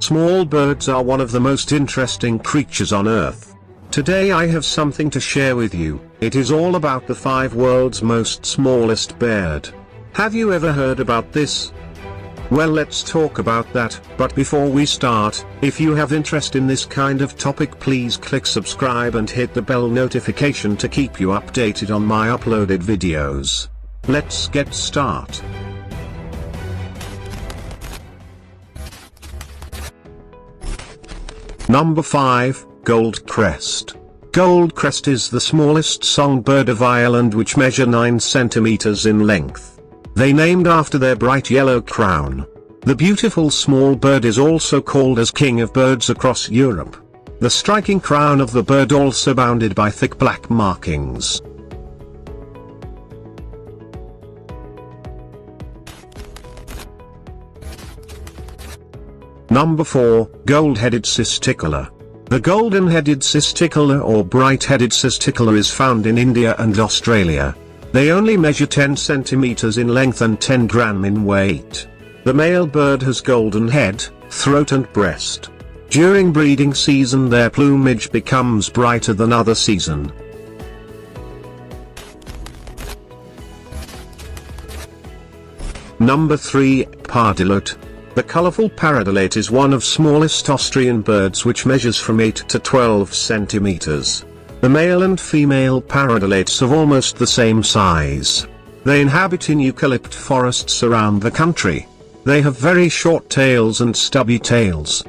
Small birds are one of the most interesting creatures on Earth. Today I have something to share with you. It is all about the 5 world's most smallest bird. Have you ever heard about this? Well, let's talk about that, but before we start, if you have interest in this kind of topic, please click subscribe and hit the bell notification to keep you updated on my uploaded videos. Let's get started. Number 5, Goldcrest. Goldcrest is the smallest songbird of Ireland, which measure 9 centimeters in length. They named after their bright yellow crown. The beautiful small bird is also called as king of birds across Europe. The striking crown of the bird also bounded by thick black markings. Number 4, Gold-headed Cisticola. The golden-headed cisticola or bright-headed cisticola is found in India and Australia. They only measure 10 centimeters in length and 10 grams in weight. The male bird has golden head, throat and breast. During breeding season their plumage becomes brighter than other season. Number 3, Pardalote. The colorful paradilate is one of smallest Austrian birds, which measures from 8 to 12 centimeters. The male and female paradilates have almost the same size. They inhabit in eucalypt forests around the country. They have very short tails and stubby tails.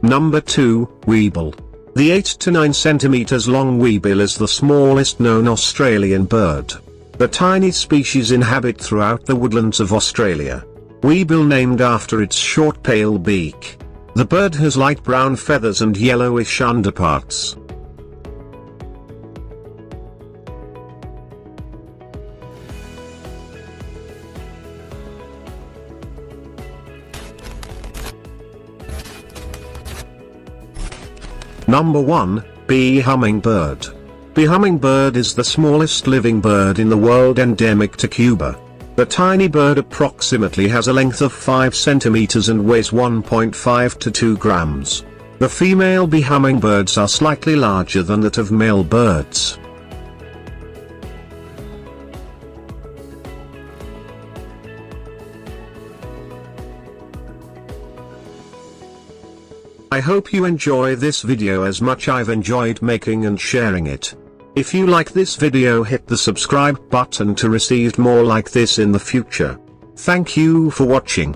Number 2, Weeble. The 8 to 9 centimeters long weebill is the smallest known Australian bird. The tiny species inhabit throughout the woodlands of Australia. Weebill named after its short pale beak. The bird has light brown feathers and yellowish underparts. Number 1, Bee hummingbird. Bee hummingbird is the smallest living bird in the world, endemic to Cuba. The tiny bird approximately has a length of 5 centimeters and weighs 1.5 to 2 grams. The female bee hummingbirds are slightly larger than that of male birds. I hope you enjoy this video as much I've enjoyed making and sharing it. If you like this video, hit the subscribe button to receive more like this in the future. Thank you for watching.